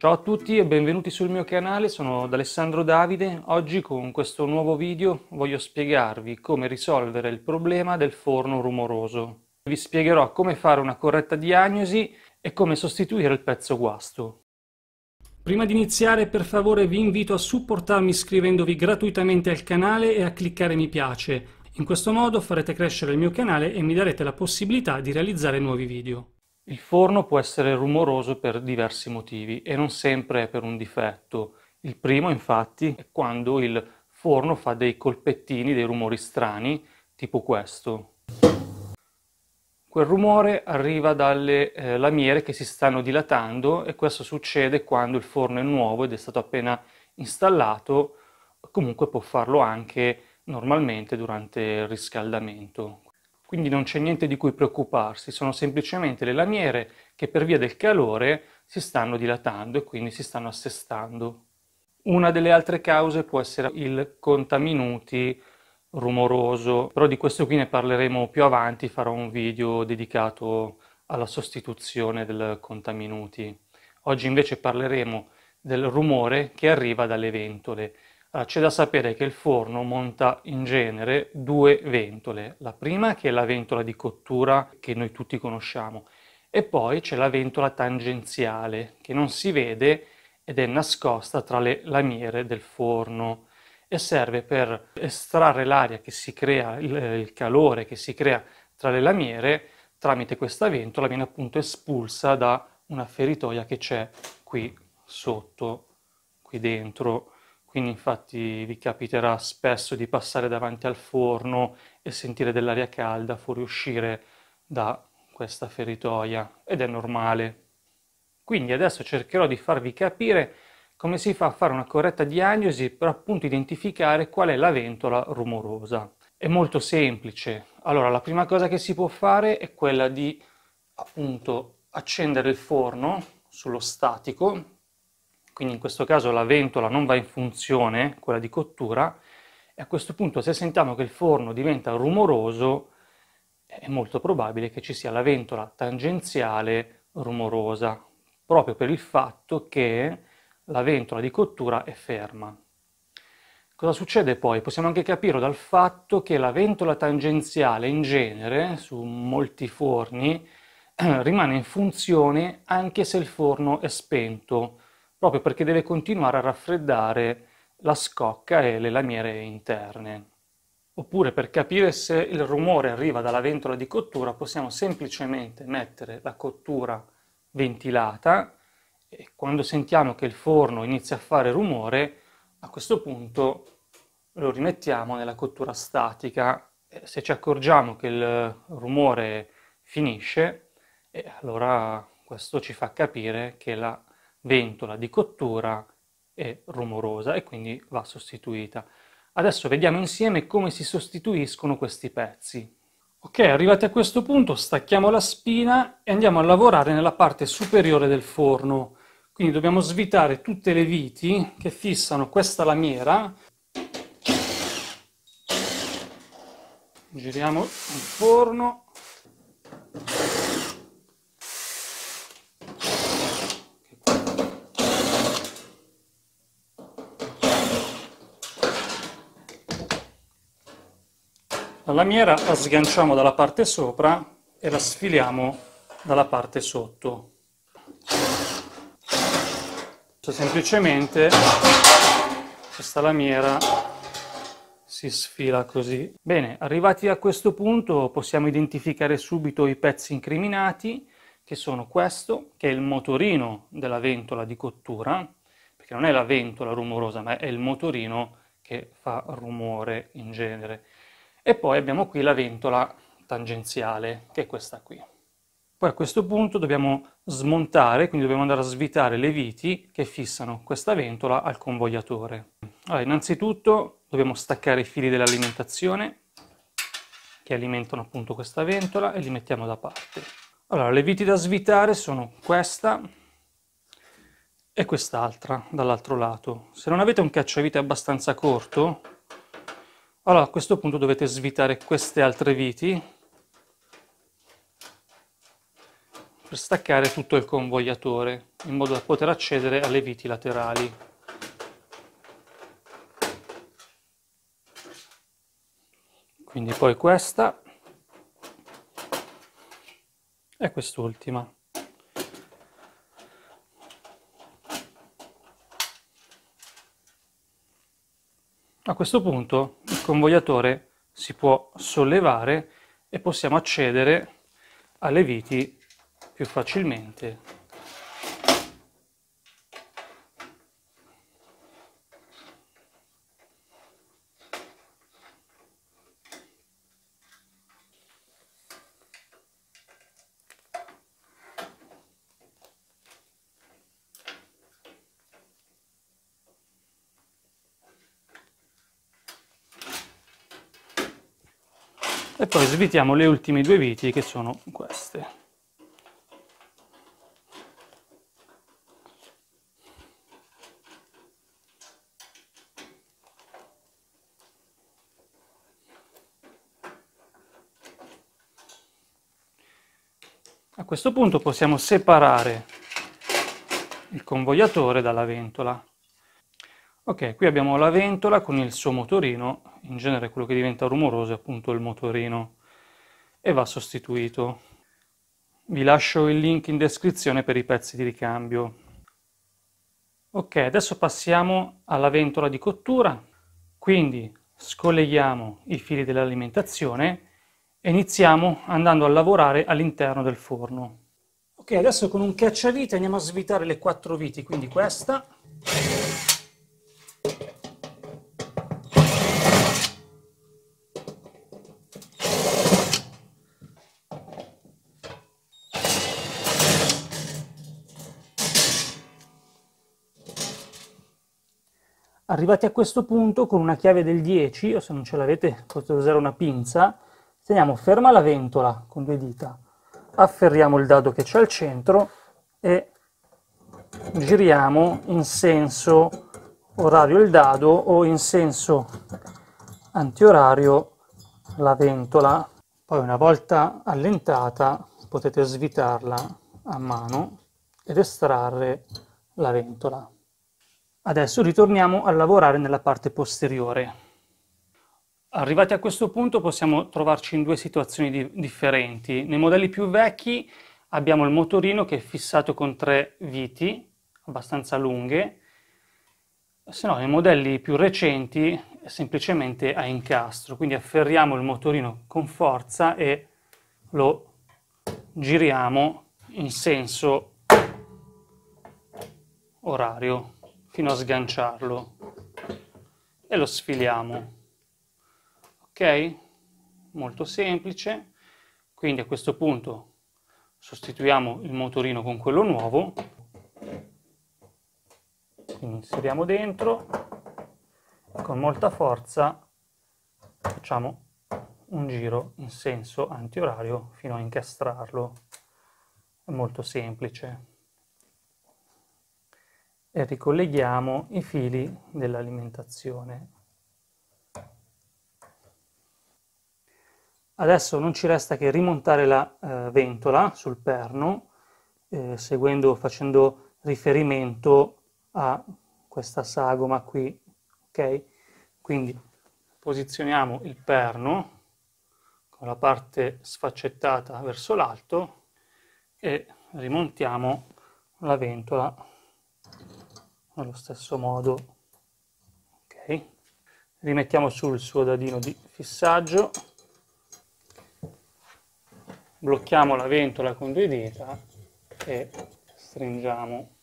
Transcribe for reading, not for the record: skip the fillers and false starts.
Ciao a tutti e benvenuti sul mio canale, sono Alessandro Davide. Oggi con questo nuovo video voglio spiegarvi come risolvere il problema del forno rumoroso. Vi spiegherò come fare una corretta diagnosi e come sostituire il pezzo guasto. Prima di iniziare, per favore vi invito a supportarmi iscrivendovi gratuitamente al canale e a cliccare mi piace. In questo modo farete crescere il mio canale e mi darete la possibilità di realizzare nuovi video. Il forno può essere rumoroso per diversi motivi e non sempre per un difetto. Il primo, infatti, è quando il forno fa dei colpettini, dei rumori strani, tipo questo. Quel rumore arriva dalle lamiere che si stanno dilatando e questo succede quando il forno è nuovo ed è stato appena installato, comunque può farlo anche normalmente durante il riscaldamento. Quindi non c'è niente di cui preoccuparsi, sono semplicemente le lamiere che per via del calore si stanno dilatando e quindi si stanno assestando. Una delle altre cause può essere il contaminuti rumoroso, però di questo qui ne parleremo più avanti, farò un video dedicato alla sostituzione del contaminuti. Oggi invece parleremo del rumore che arriva dalle ventole. C'è da sapere che il forno monta in genere due ventole. La prima che è la ventola di cottura che noi tutti conosciamo e poi c'è la ventola tangenziale che non si vede ed è nascosta tra le lamiere del forno e serve per estrarre l'aria che si crea, il calore che si crea tra le lamiere. Tramite questa ventola viene appunto espulsa da una feritoia che c'è qui sotto, qui dentro. Quindi infatti vi capiterà spesso di passare davanti al forno e sentire dell'aria calda fuoriuscire da questa feritoia ed è normale. Quindi adesso cercherò di farvi capire come si fa a fare una corretta diagnosi per appunto identificare qual è la ventola rumorosa. È molto semplice. Allora, la prima cosa che si può fare è quella di appunto accendere il forno sullo statico. Quindi in questo caso la ventola non va in funzione, quella di cottura, e a questo punto se sentiamo che il forno diventa rumoroso, è molto probabile che ci sia la ventola tangenziale rumorosa, proprio per il fatto che la ventola di cottura è ferma. Cosa succede poi? Possiamo anche capirlo dal fatto che la ventola tangenziale in genere, su molti forni, rimane in funzione anche se il forno è spento, proprio perché deve continuare a raffreddare la scocca e le lamiere interne. Oppure per capire se il rumore arriva dalla ventola di cottura possiamo semplicemente mettere la cottura ventilata e quando sentiamo che il forno inizia a fare rumore, a questo punto lo rimettiamo nella cottura statica. Se ci accorgiamo che il rumore finisce, allora questo ci fa capire che la ventola di cottura è rumorosa e quindi va sostituita. Adesso vediamo insieme come si sostituiscono questi pezzi. Ok, arrivati a questo punto stacchiamo la spina e andiamo a lavorare nella parte superiore del forno. Quindi dobbiamo svitare tutte le viti che fissano questa lamiera. Giriamo il forno. La lamiera la sganciamo dalla parte sopra e la sfiliamo dalla parte sotto. Semplicemente questa lamiera si sfila così. Bene, arrivati a questo punto possiamo identificare subito i pezzi incriminati, che sono questo, che è il motorino della ventola di cottura, perché non è la ventola rumorosa, ma è il motorino che fa rumore in genere. E poi abbiamo qui la ventola tangenziale, che è questa qui. Poi a questo punto dobbiamo smontare, quindi dobbiamo andare a svitare le viti che fissano questa ventola al convogliatore. Allora, innanzitutto dobbiamo staccare i fili dell'alimentazione che alimentano appunto questa ventola e li mettiamo da parte. Allora, le viti da svitare sono questa e quest'altra dall'altro lato. Se non avete un cacciavite abbastanza corto, allora a questo punto dovete svitare queste altre viti per staccare tutto il convogliatore, in modo da poter accedere alle viti laterali. Quindi poi questa e quest'ultima. A questo punto il convogliatore si può sollevare e possiamo accedere alle viti più facilmente. E poi svitiamo le ultime due viti, che sono queste. A questo punto possiamo separare il convogliatore dalla ventola. Ok, qui abbiamo la ventola con il suo motorino, in genere quello che diventa rumoroso è appunto il motorino, e va sostituito. Vi lascio il link in descrizione per i pezzi di ricambio. Ok, adesso passiamo alla ventola di cottura, quindi scolleghiamo i fili dell'alimentazione e iniziamo andando a lavorare all'interno del forno. Ok, adesso con un cacciavite andiamo a svitare le 4 viti, quindi questa, arrivati a questo punto con una chiave del 10, o se non ce l'avete potete usare una pinza, teniamo ferma la ventola con 2 dita, afferriamo il dado che c'è al centro e giriamo in senso orario il dado o in senso antiorario la ventola. Poi una volta allentata potete svitarla a mano ed estrarre la ventola. Adesso ritorniamo a lavorare nella parte posteriore. Arrivati a questo punto possiamo trovarci in due situazioni differenti. Nei modelli più vecchi abbiamo il motorino che è fissato con 3 viti abbastanza lunghe, se no nei modelli più recenti è semplicemente a incastro, quindi afferriamo il motorino con forza e lo giriamo in senso orario fino a sganciarlo e lo sfiliamo. Ok? Molto semplice. Quindi a questo punto sostituiamo il motorino con quello nuovo, quindi inseriamo dentro, con molta forza facciamo un giro in senso antiorario fino a incastrarlo. È molto semplice. E ricolleghiamo i fili dell'alimentazione. Adesso non ci resta che rimontare la ventola sul perno, facendo riferimento a questa sagoma qui, ok? Quindi posizioniamo il perno con la parte sfaccettata verso l'alto e rimontiamo la ventola allo stesso modo, ok? Rimettiamo sul suo dadino di fissaggio, blocchiamo la ventola con 2 dita e stringiamo